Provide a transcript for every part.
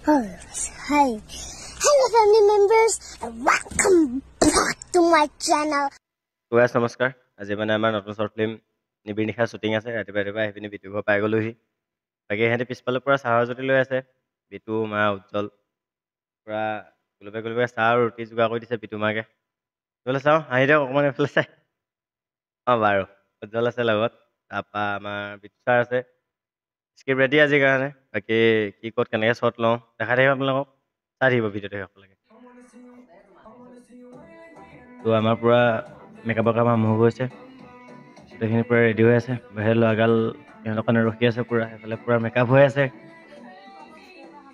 Hi. Hello family members and welcome back to my channel. Guys, namaskar. আজি মানে আমাৰ নতুন শৰ্ট ফিল্ম নিবিনিশা শুটিং আছে ৰাতিপুৱা আহিপিনি বিটু ঘৰ পাই গ'লোহি বাকী সিহঁতে পিছফালৰ পৰা চাহৰ জুতি লৈ আছে বিটু মা উজ্জ্বল পুৰা গলপে চাহ আৰু ৰুটি যোগাৰ কৰি দিছে বিটু মাকে বোলে চাওঁ আহি দিয়ক অকণমান এইফালে চাই বাৰু উজ্জ্বল আছে লগত তাৰপৰা আমাৰ বিটু ছাৰ আছে স্ক্ৰিপ্ট ৰেডি আজিৰ কাৰণে বাকী কি ক'ত কেনেকৈ শ্বট লওঁ দেখাই থাকিব আপোনালোকক চাই থাকিব ভিডিঅ'টো শেষলৈকে তো আমাৰ পুৰা মেকআপৰ কাম আৰম্ভ হৈছে গোটেইখিনি পুৰা ৰেডি হৈ আছে বাহিৰত ল'ৰাগাল সিহঁতৰ কাৰণে ৰখি আছে পুৰা সেইফালে পুৰা মেকআপ হৈ আছে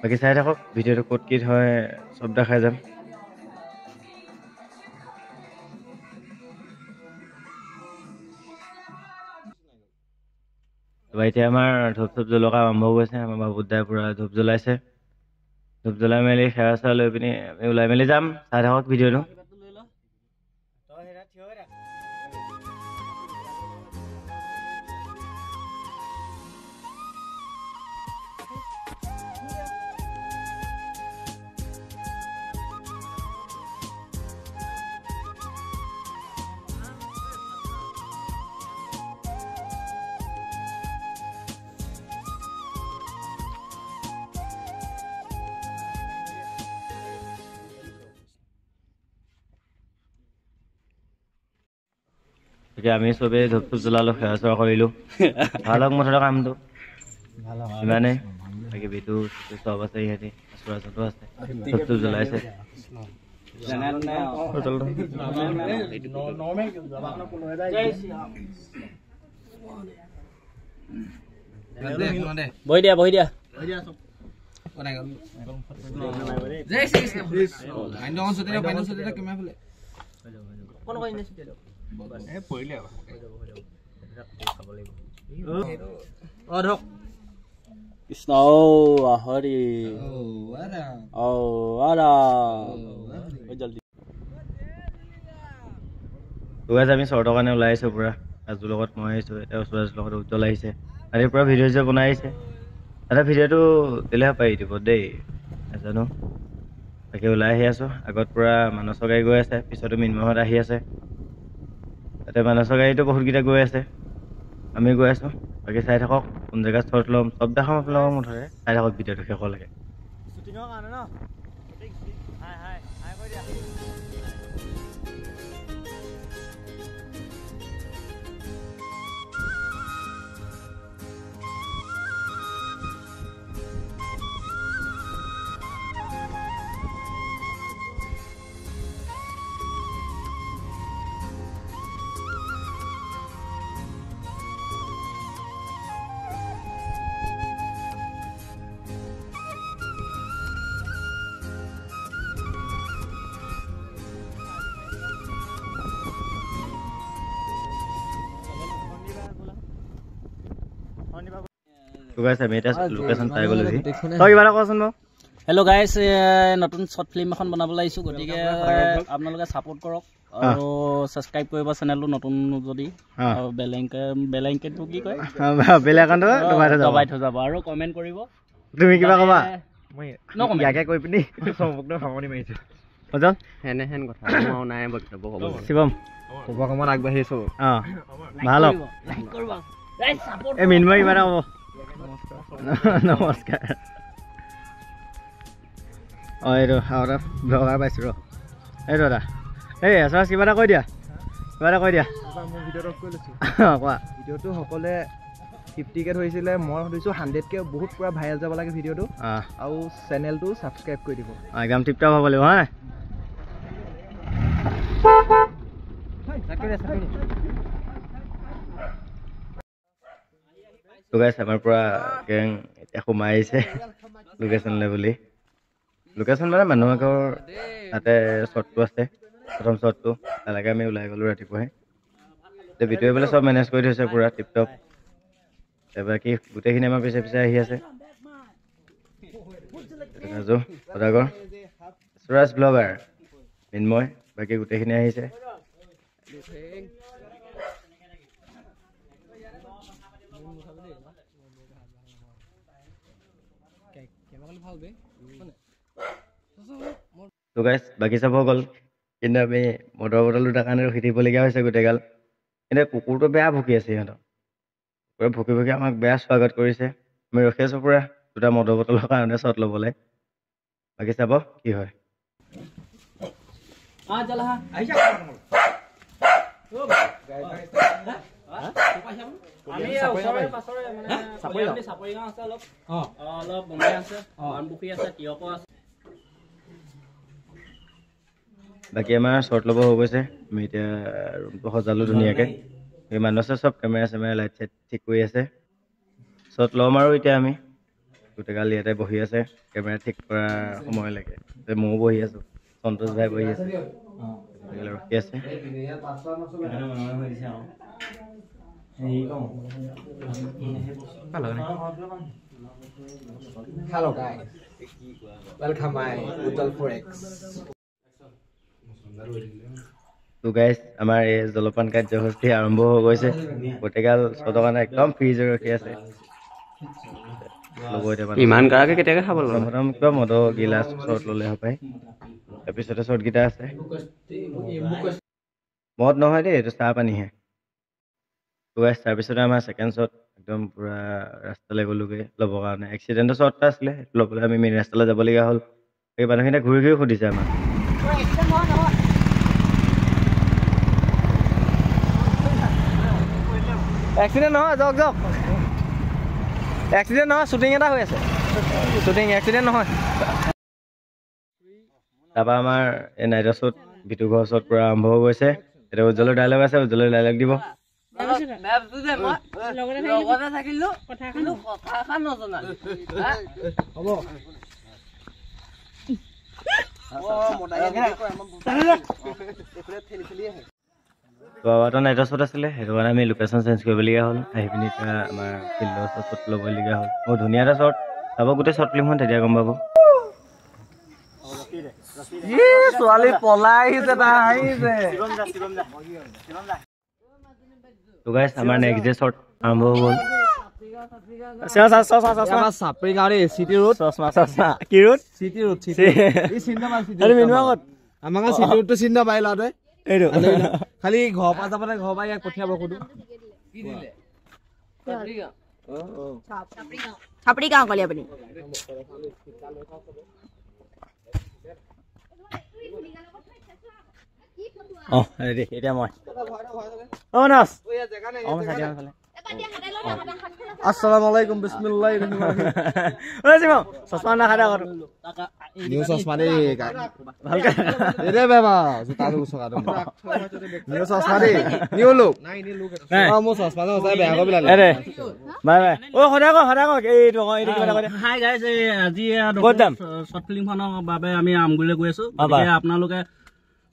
বাকী চাই থাকক ভিডিঅ'টো ক'ত কি হয় চব দেখাই যাম এতিয়া আমাৰ ধূপ চুপ জ্বলোৱা কাম আৰম্ভ হৈছে আমাৰ বাবুদাই পুৰা ধূপ জ্বলাইছে ধূপ জ্বলাই মেলি সেৱা চেৱা লৈ পিনি আমি ওলাই মেলি যাম চাই থাকক ভিডিঅ'টো এতিয়া আমি চবেই ধূপ চুপ জ্বলালোঁ সেৱা চেৱা কৰিলোঁ ভাল হওক মুঠতে কামটো ইমানেই বাকী বিটু চব আছে ইহঁতি চুৰাজতো আছে ধূপ চুপ জ্বলাইছে বহি দিয়া কৃষ্ণ হৰি আমি শ্বৰ্টৰ কাৰণে ওলাই আহিছোঁ পুৰা ৰাজুৰ লগত মই আহিছোঁ এতিয়া চুৰাজৰ লগত উজ্জ্বল আহিছে আজি পুৰা ভিডিঅ' চিডিঅ' বনাই আহিছে এটা ভিডিঅ'টো দিলেহে পাৰি দিব দেই নাজানো বাকী ওলাই আহি আছোঁ আগত পুৰা মানসৰ গাড়ী গৈ আছে পিছতো মিন্ময়হঁত আহি আছে তাতে মানসৰ গাড়ীটো বহুতকেইটা গৈ আছে আমি গৈ আছোঁ বাকী চাই থাকক কোন জেগাত শ্বৰ্ট ল'ম চব দেখাম আপোনালোকক মুঠতে চাই থাকক ভিডিঅ'টো শেষলৈকে শ্বুটিঙৰ কাৰণে ন হেল্ল' গাইজ নতুন শ্বৰ্ট ফিল্ম এখন বনাবলৈ আহিছোঁ গতিকে আপোনালোকে ছাপোৰ্ট কৰক আৰু ছাবস্ক্ৰাইব কৰিব চেনেলটো নতুন যদি বেলাইকনটো কি কয় দবাই থৈ যাব আৰু কমেণ্ট কৰিব তুমি কিবা ক'বা ইয়াকে কৈ পিনি সামৰণি মাৰিছোঁ হেনেহেন কথা নাই বক্তব্য ক'ব শিৱম ক'ব কামত আগবাঢ়িছোঁ অঁ ভাল হওক এই মিন্ময় কিবা এটা ক'ব নমস্কাৰ অঁ এইটো আৰু ব্লগাৰ পাইছোঁ ৰ এইটো দাদা এই আচৰা কিবা এটা কৈ দিয়া মোৰ ভিডিঅ'টো অফ কৰি লৈছোঁ কোৱা ভিডিঅ'টো সকলোৱে 50K ধৰিছিলে মই ভাবিছোঁ 100K বহুত পুৰা ভাইৰেল যাব লাগে ভিডিঅ'টো আৰু চেনেলটো ছাবস্ক্ৰাইব কৰি দিব একদম টিপটপ হ'ব লাগিব হা তো গাইছ আমাৰ পৰা গেং এতিয়া সোমাই আহিছে লোকেশ্যনলৈ বুলি লোকেশ্যন মানে মানুহ আগৰ তাতে শ্বটটো আছে প্ৰথম শ্বটটো তালৈকে আমি ওলাই গ'লোঁ ৰাতিপুৱাই এতিয়া বিটুৱে বোলে চব মেনেজ কৰি থৈছে পুৰা টিপটপ বাকী গোটেইখিনি আমাৰ পিছে পিছে আহি আছে ৰাজু সদাগৰ সুৰাজ ব্লগাৰ মিন্ময় বাকী গোটেইখিনি আহিছে তো গাইজ বাকী চব হৈ গ'ল কিন্তু আমি মটৰ বটল দুটাৰ কাৰণে ৰখি থাকিবলগীয়া হৈছে গোটেইগাল কিন্তু কুকুৰটো বেয়া ভুকি আছে সিহঁতক পুৰা ভুকি ভুকি আমাক বেয়া স্বাগত কৰিছে আমি ৰখি আছোঁ পুৰা দুটা মটৰ বটলৰ কাৰণে শ্বট ল'বলৈ বাকী চাব কি হয় বাকী আমাৰ শ্বট ল'ব হৈ গৈছে আমি এতিয়া ৰুমটো সজালোঁ ধুনীয়াকৈ এই মানুহ আছে চব কেমেৰা চেমেৰা লাইট চাইট ঠিক কৰি আছে শ্বট ল'ম আৰু এতিয়া আমি গোটেইগাল ইয়াতে বহি আছে কেমেৰা ঠিক কৰা সময়লৈকে ময়ো বহি আছোঁ সন্তোষ ভাই বহি আছে ৰখি আছে Hello guys, welcome my Ujjwal Forex. তো গাইজ আমাৰ এই জলপান কাৰ্যসূচী আৰম্ভ হৈ গৈছে গোটেইগাল শ্বটৰ কাৰণে একদম ফ্ৰিজ হৈ ৰখি আছে ইমান কাৰাকে কেতিয়াকৈ খাব লাগিব প্ৰথম কিবা মদৰ গিলাচ শ্বট ল'লে হপায় তাৰপিছতে শ্বটকেইটা আছে মদ নহয় দেই এইটো চাহ পানীহে তো গাইজ তাৰপিছতে আমাৰ ছেকেণ্ড শ্বট একদম পূৰা ৰাস্তালৈ গ'লোগৈ ল'বৰ কাৰণে এক্সিডেণ্টৰ শ্বট এটা আছিলে সেইটো ল'বলৈ আমি মেইন ৰাস্তালৈ যাবলগীয়া হ'ল সেই মানুহখিনিয়ে ঘূৰি ঘূৰি সুধিছে আমাক এক্সিডেণ্ট নহয় যাওক যাওক এক্সিডেণ্ট নহয় শ্বুটিং এটা হৈ আছে শ্বুটিং এক্সিডেণ্ট নহয় তাৰপৰা আমাৰ এই নাইটৰ শ্বট বিটু ঘৰৰ শ্বট পূৰা আৰম্ভ হৈ গৈছে এতিয়া উজ্জ্বলৰ ডাইলগ আছে উজ্জ্বলৰ ডাইলগ দিব বাবাটো নাইটৰ শ্বট আছিলে সেইটো কাৰণে আমি লোকেশ্যন চেঞ্জ কৰিবলগীয়া হ'ল আহি পিনি এতিয়া আমাৰ ফিল্ডৰ শ্বট ল'বলগীয়া হ'ল বহুত ধুনীয়া এটা শ্বট চাব গোটেই শ্বৰ্ট ফিল্মখন তেতিয়া গম পাব ছোৱালী পলাই আহিছে তো গাইজ আমাৰ নেক্সট ডে শ্বট আৰম্ভ হৈ গ'ল চাপৰি গাঁৱৰ চিটি ৰোড কি ৰোড চিটি ৰোড আমাক চিটি ৰোডটো চিনি নাপাই ল'ৰাটোৱে এইটো খালি ঘৰৰ পৰা যাবলৈ ঘৰৰ পৰা ইয়াক পঠিয়াব সোধো চাপৰি গাঁও ক'লে আপুনি এতিয়া মই মানস আসসালামু আলাইকুম বিসমিল্লাহির রহমানির রহিম চশমা না খাদা কর নিউ চশমা দে ভালকে দে বাবা জুতা লু সকা দম নিউ চশমা দে নিউ লুক নাই নি লুক মো চশমা না চাই বেয়া কবিলা আরে বাই বাই ও খদা কো এই তো এই কিবা কৰে হাই গাইস আজি শৰ্ট ফিল্মখনৰ বাবে আমি আমগুলে গৈ আছো এতিয়া আপোনালোকে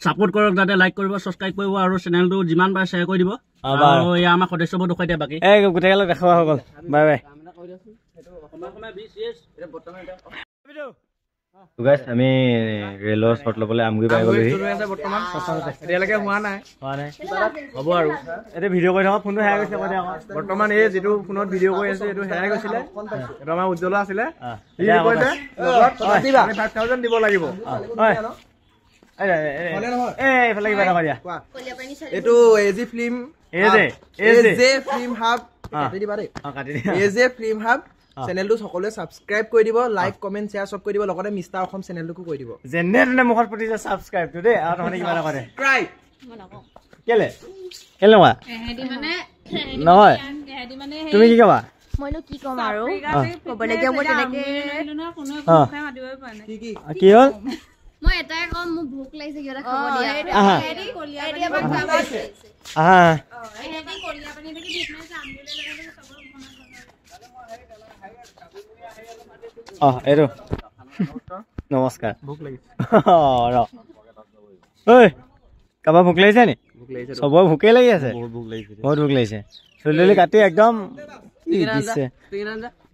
সাপোৰ্ট কৰক যাতে লাইক কৰিব সাবস্ক্ৰাইব কৰিব আৰু চেনেলটো যিমান পাৰে শ্বেয়াৰ কৰি দিব আৰু ইয়া আমাৰ সদস্যবোৰ দেখুৱাই দিয়া বাকি এই গোটেইগাল দেখাৱা হৈ গ'ল বাই বাই তো গাইস আমি ৰেলৰ শ্বট ল'বলৈ আমগুৰি পাই গ'লোহি বৰ্তমান এতিয়ালৈকে হোৱা নাই হ'ব আৰু এতিয়া ভিডিঅ' কৰি থকা ফোনটো হেৰাই গৈছে বৰ্তমান এই যিটো ফোনত ভিডিঅ' কৰি আছে এইটো হেৰাই গৈছিলে এইটো আমাৰ উজ্জ্বল আছিলে আমি 5000 দিব লাগিব এইটো এজি ফিল্ম হাব চেনেলটো সকলোৱে সাবস্ক্ৰাইব কৰি দিব লাইক কমেন্ট শ্বেয়াৰ সব কৰি দিব লগতে মিষ্টাৰ অসম চেনেলটোকো কৰি দিব যেনে তেনে মুখত পতি যে সাবস্ক্ৰাইবটো দেই আৰু মানে কিবা কৰে ক্ৰাইব কেলে কেলে নোৱা নহয় তুমি কি কবা মইনো কি ক'ম আৰু ক'বলগীয়া মোৰ তেনেকে কি হ'ল মই এটাই কম মোক ভোক লাগিছে কিবা খাব দিয়া হেৰি কলিয়া পানী আহা হেৰি কলিয়া পানী দেখি ফিটনেস আমগুলে লগাটো এইটো নমস্কাৰ ভোক লাগিছে ৰ ঐ কাবা ভোক লাগিছে নি চবৰে ভোকেই লাগি আছে বহুত ভোক লাগিছে চুলি কাটি একদম দিছে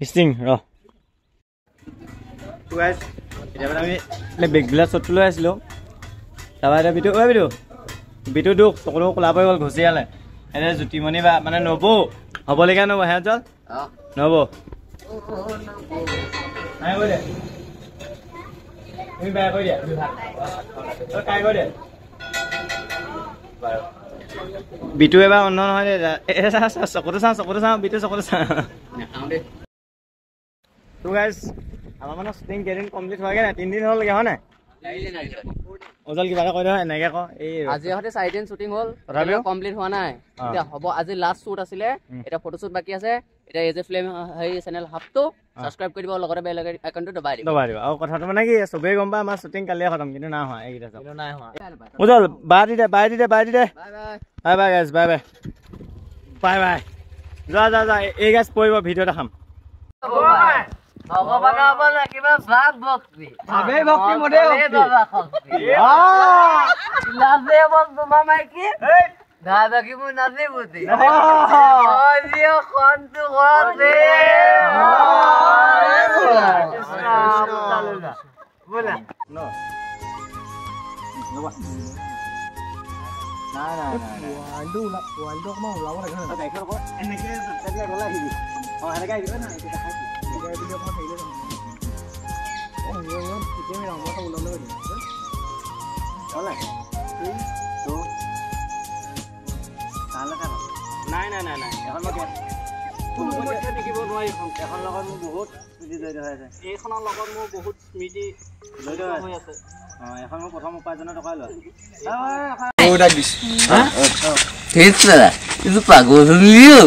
ষ্টিং ৰ এতিয়া মানে আমি বেগবিলাক শ্বটটো লৈ আছিলোঁ তাৰপৰা এতিয়া বিটু দুখ চকুলো ক'লা পৰি গ'ল ঘুচিয়ালে এতিয়া জ্যোতিমণি বা মানে নবৌ হ'বলগীয়া নবৌ হে জল নবৌ তুমি বেয়া কৰি দিয়া কাই কৰি দিয়া বিটু এবাৰ অন্ধ নহয় দে চকুতে চাওঁ বিটু চকুতে চাওঁ তো গাইজ আমাৰ মানে শ্বুটিং কেইদিন কমপ্লিট হোৱাগে নাই 3 দিন হ'লগে হয় নাই উজল কিবা এটা কৈ দিওঁ এনেকে ক এই আজি হতে 4 দিন শ্বুটিং হ'ল তথাপিও কমপ্লিট হোৱা নাই এতিয়া হ'ব আজি লাষ্ট শ্বুট আছিলে এটা ফটো শ্বুট বাকি আছে এটা এজে ফিল্ম হেই চেনেল হাফটো সাবস্ক্ৰাইব কৰি দিব লগতে বেল আইকনটো দবাই দিব আৰু কথাটো মানে কি চবেই গম পায় আমাৰ শ্বুটিং কালিয়ে খতম কিন্তু না হোৱা এইকেইটা সব নাই হোৱা Ujal by the De bye bye guys bye যা এই গাইজ পৰিব ভিডিঅ' দেখাম ভগৱানৰ বলে কিবা ভাগ ভক্তি ভাবে ভক্তি মদে ভক্তি লাজে বন্ধু মামাইকি দাদা কি মু নাচি বুতি জিও খন্তু গতে বলা নো না ওয়াইল্ড কমা ওলাব লাগে না দেখৰ ক এনেকে সত্যালে গলা দিবি হেনেকা দিবা না এটা দেখাই ভিডিও কমা থাকিলে যাম ঠিকে আমি আমরা ওলাব লাগে ওলা 3 2 তাহলে কেন নাই এখন মই দেখিব নোৱাৰি এখন লগত মোৰ বহুত স্মৃতি জড়িত হৈ আছে এইখনৰ লগত মোৰ বহুত স্মৃতি জড়িত হৈ আছে এখন মোৰ প্ৰথম উপাৰ্জনৰ টকা লয় ঠিক আছে দাদা এইটো পাগল হলিও